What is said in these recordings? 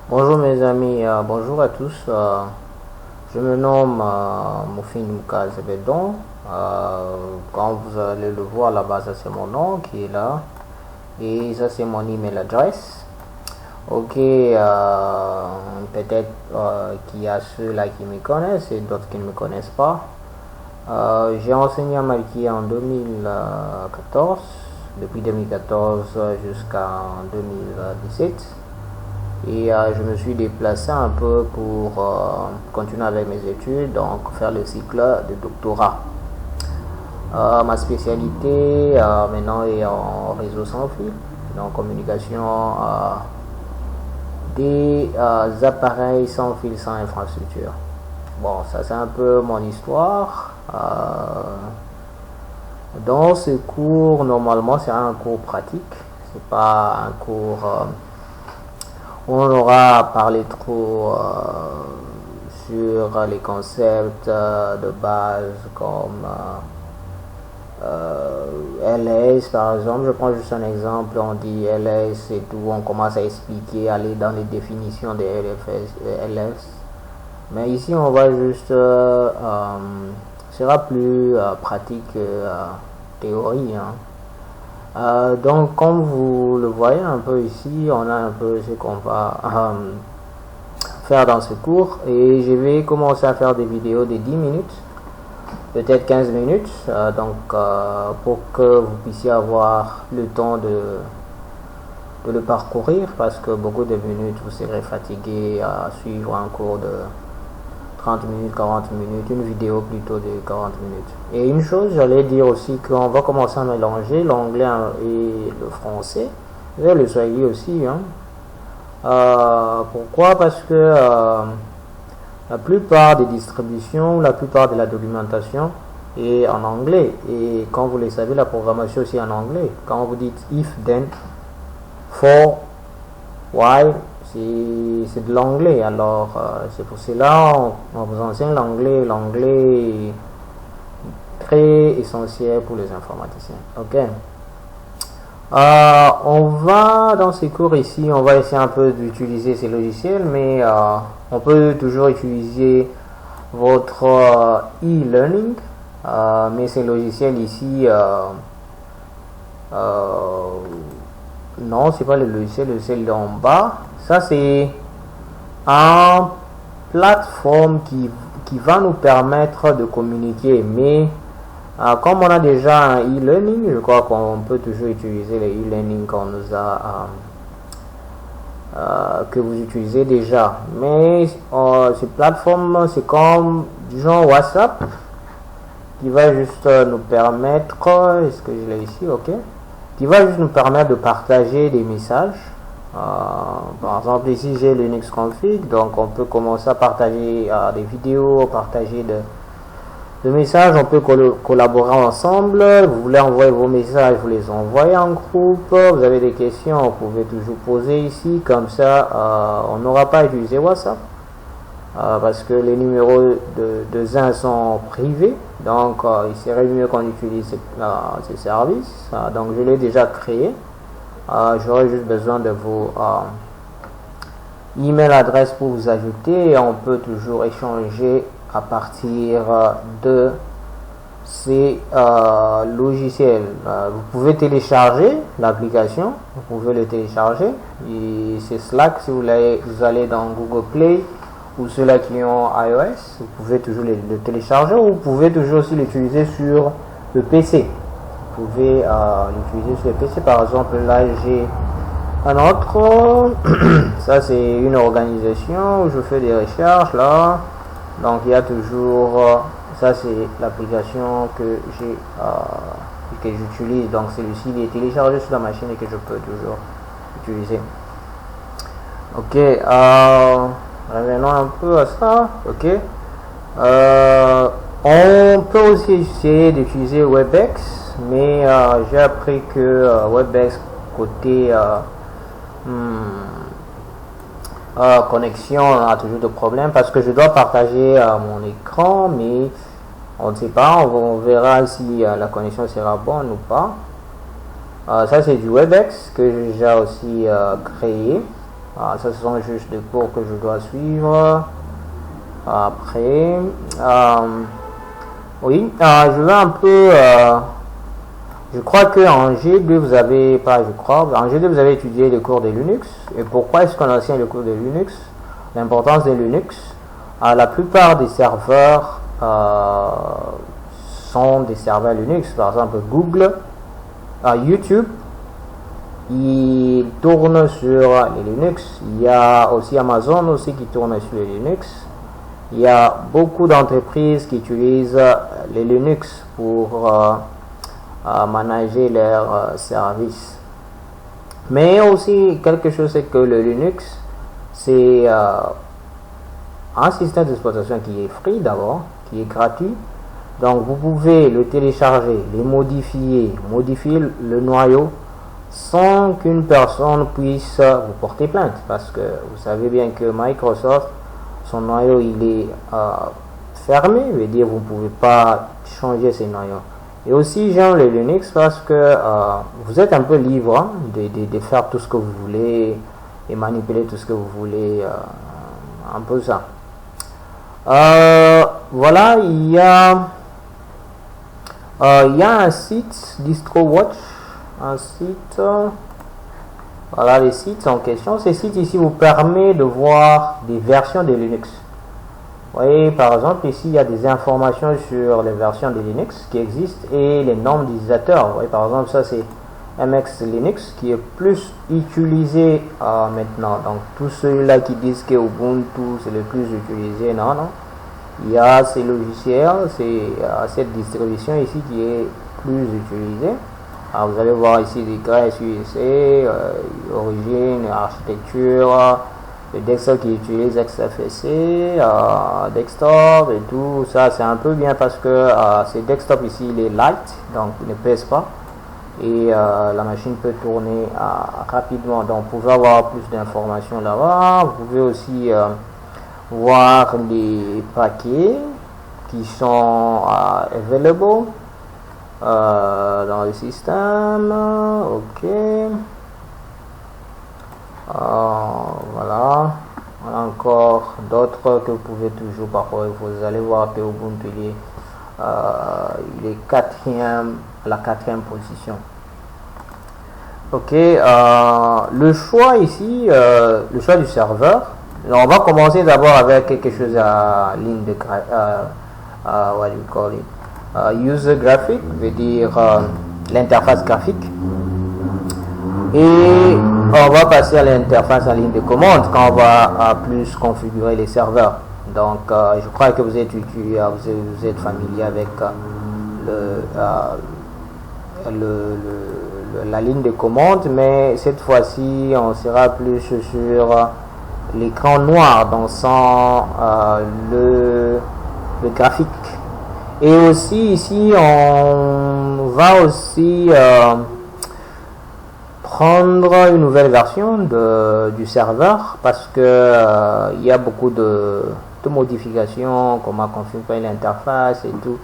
Bonjour mes amis, bonjour à tous. Je me nomme Moufin Mukazebedon. Quand vous allez le voir là-bas, ça c'est mon nom qui est là. Et ça c'est mon email adresse. Ok, peut-être qu'il y a ceux-là qui me connaissent et d'autres qui ne me connaissent pas. J'ai enseigné à Malki en 2014, depuis 2014 jusqu'en 2017. Et je me suis déplacé un peu pour continuer avec mes études, donc faire le cycle de doctorat. Ma spécialité maintenant est en réseau sans fil, donc communication des appareils sans fil, sans infrastructure. Bon, ça c'est un peu mon histoire. Dans ce cours, normalement c'est un cours pratique, c'est pas un cours on aura parlé trop sur les concepts de base comme LS par exemple. Je prends juste un exemple, on dit LS et tout, on commence à expliquer, aller dans les définitions des LS. Mais ici on va juste sera plus pratique que théorie, hein. Donc comme vous le voyez un peu ici, on a un peu ce qu'on va faire dans ce cours, et je vais commencer à faire des vidéos de 10 minutes, peut-être 15 minutes, pour que vous puissiez avoir le temps de le parcourir, parce que beaucoup de minutes vous serez fatigué à suivre un cours de 30 minutes, 40 minutes, une vidéo plutôt de 40 minutes. Et une chose, j'allais dire aussi qu'on va commencer à mélanger l'anglais et le français, et le swahili aussi, hein. Pourquoi? Parce que la plupart des distributions, la plupart de la documentation est en anglais. Et quand vous le savez, la programmation aussi en anglais. Quand vous dites if, then, for, while, c'est de l'anglais. Alors c'est pour cela on vous enseigne l'anglais. L'anglais est très essentiel pour les informaticiens. Ok. On va dans ces cours ici, on va essayer un peu d'utiliser ces logiciels, mais on peut toujours utiliser votre e-learning, mais ces logiciels ici non, c'est pas le logiciel d'en bas. Ça c'est une plateforme qui va nous permettre de communiquer, mais comme on a déjà un e-learning, je crois qu'on peut toujours utiliser le e-learning qu'on nous a que vous utilisez déjà. Mais cette plateforme, c'est comme disons WhatsApp, qui va juste nous permettre, est-ce que je l'ai ici, ok, qui va juste nous permettre de partager des messages. Par exemple ici j'ai Linux config, donc on peut commencer à partager des vidéos, partager de messages, on peut collaborer ensemble. Vous voulez envoyer vos messages, vous les envoyez en groupe. Vous avez des questions, vous pouvez toujours poser ici, comme ça on n'aura pas utilisé WhatsApp, parce que les numéros de Zin sont privés, donc il serait mieux qu'on utilise ces services. Donc je l'ai déjà créé. J'aurai juste besoin de vos email adresse pour vous ajouter, et on peut toujours échanger à partir de ces logiciels. Vous pouvez télécharger l'application, vous pouvez le télécharger, et c'est Slack. Si vous allez dans Google Play, ou ceux-là qui ont iOS, vous pouvez toujours le télécharger, ou vous pouvez toujours aussi l'utiliser sur le PC. Vous pouvez l'utiliser sur le PC. Par exemple là j'ai un autre ça c'est une organisation où je fais des recherches là, donc il y a toujours ça, c'est l'application que j'utilise, donc celui-ci il est téléchargé sur la machine et que je peux toujours utiliser. Ok, revenons un peu à ça. Ok, on peut aussi essayer d'utiliser WebEx, mais j'ai appris que WebEx côté connexion a toujours de problèmes, parce que je dois partager mon écran, mais on ne sait pas, on verra si la connexion sera bonne ou pas. Ça c'est du WebEx que j'ai déjà aussi créé. Ça, ce sont juste des cours que je dois suivre. Après, oui, je vais un peu... je crois qu'en G2, vous avez... Pas je crois, en G2, vous avez étudié les cours de Linux. Et pourquoi est-ce qu'on enseigne le cours de Linux? L'importance de Linux. La plupart des serveurs sont des serveurs Linux. Par exemple, Google, YouTube, il tourne sur les Linux. Il y a aussi Amazon aussi qui tourne sur les Linux. Il y a beaucoup d'entreprises qui utilisent les Linux pour manager leurs services. Mais aussi quelque chose, c'est que le Linux, c'est un système d'exploitation qui est free d'abord, qui est gratuit. Donc vous pouvez le télécharger, le modifier le noyau sans qu'une personne puisse vous porter plainte, parce que vous savez bien que Microsoft, son noyau il est fermé, veut dire vous ne pouvez pas changer ces noyaux. Et aussi j'aime le Linux parce que vous êtes un peu libre, hein, de faire tout ce que vous voulez et manipuler tout ce que vous voulez, un peu ça. Voilà, il y a un site DistroWatch, un site, voilà les sites en question. Ces sites ici vous permet de voir des versions de Linux. Vous voyez, par exemple, ici il y a des informations sur les versions de Linux qui existent et les noms d'utilisateurs. Vous voyez, par exemple, ça c'est MX Linux qui est plus utilisé maintenant. Donc tous ceux-là qui disent que Ubuntu c'est le plus utilisé, non. Il y a ces logiciels, c'est cette distribution ici qui est plus utilisée. Alors vous allez voir ici les graisses USC, origine, architecture, le desktop qui utilise XFCE, desktop et tout ça. C'est un peu bien parce que ce desktop ici il est light, donc il ne pèse pas. Et la machine peut tourner rapidement, donc vous pouvez avoir plus d'informations là-bas. Vous pouvez aussi voir les paquets qui sont available dans le système. Ok, voilà encore d'autres que vous pouvez toujours parfois. Vous allez voir que Ubuntu il est la quatrième position. Ok, le choix ici, le choix du serveur. Alors, on va commencer d'abord avec quelque chose à ligne de what do you call it? User graphic, veut dire l'interface graphique. Et on va passer à l'interface en ligne de commande quand on va plus configurer les serveurs. Donc, je crois que vous êtes familier avec la ligne de commande, mais cette fois-ci, on sera plus sur l'écran noir, donc sans le graphique. Et aussi ici, on va aussi prendre une nouvelle version du serveur parce que il y a beaucoup de modifications, comment configurer l'interface et tout,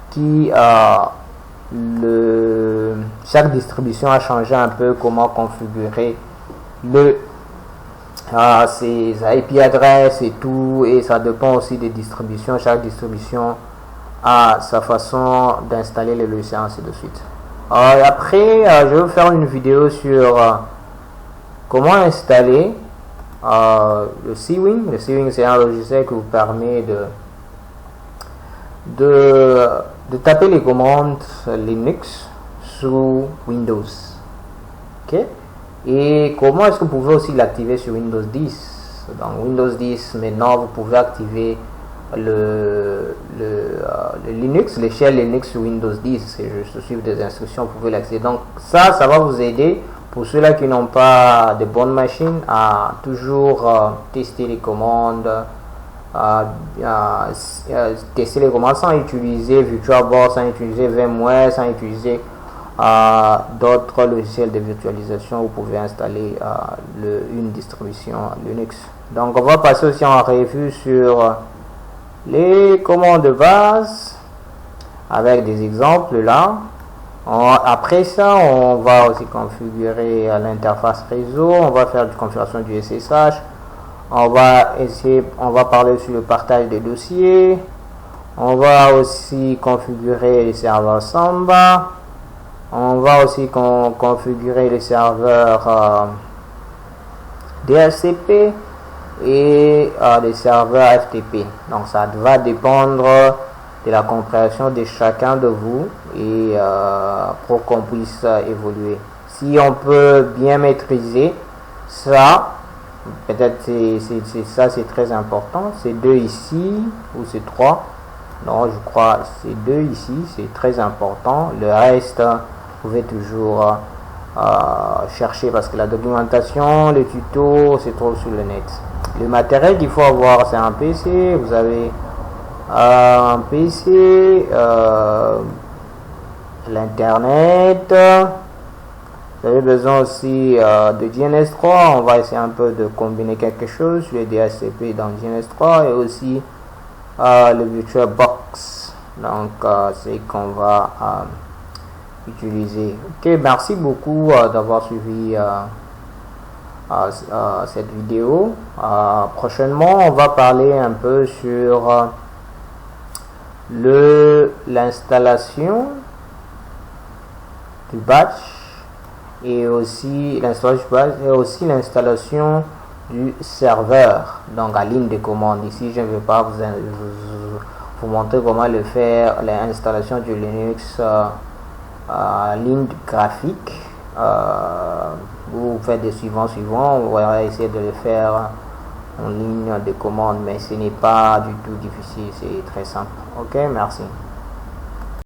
qui chaque distribution a changé un peu comment configurer ses IP adresses et tout, et ça dépend aussi des distributions. Chaque distribution a sa façon d'installer les logiciels, ainsi de suite. Après, je vais faire une vidéo sur comment installer le Cwing. Le Cwing, c'est un logiciel qui vous permet de taper les commandes Linux sous Windows. Ok. Et comment est-ce que vous pouvez aussi l'activer sur Windows 10? Dans Windows 10, maintenant, vous pouvez activer le Linux, l'échelle Linux sur Windows 10. C'est juste suivre des instructions, vous pouvez l'accéder. Donc ça va vous aider pour ceux-là qui n'ont pas de bonnes machines à toujours tester les commandes, tester les commandes sans utiliser VirtualBox, sans utiliser VMware, sans utiliser d'autres logiciels de virtualisation. Vous pouvez installer une distribution Linux. Donc on va passer aussi en revue sur les commandes de base avec des exemples là. Après ça, on va aussi configurer l'interface réseau, on va faire une configuration du SSH, on va parler sur le partage des dossiers, on va aussi configurer les serveurs Samba, on va aussi configurer les serveurs DHCP et des serveurs FTP. Donc ça va dépendre de la compréhension de chacun de vous et pour qu'on puisse évoluer. Si on peut bien maîtriser ça, peut-être c'est très important. C'est 2 ici ou c'est 3. Non, je crois c'est 2 ici, c'est très important. Le reste, vous pouvez toujours chercher parce que la documentation, les tutos, c'est trop sur le net. Le matériel qu'il faut avoir, c'est un PC. Vous avez un PC, l'internet. Vous avez besoin aussi de DNS3. On va essayer un peu de combiner quelque chose sur le DHCP dans DNS3 et aussi le VirtualBox. Donc c'est qu'on va utiliser. Ok, merci beaucoup d'avoir suivi cette vidéo. Prochainement, on va parler un peu sur l'installation du batch et aussi l'installation du serveur, donc à ligne de commande. Ici je ne vais pas vous montrer comment le faire, l'installation du Linux ligne graphique. Vous faites des suivants, on va essayer de le faire en ligne de commande, mais ce n'est pas du tout difficile, c'est très simple. Ok, merci.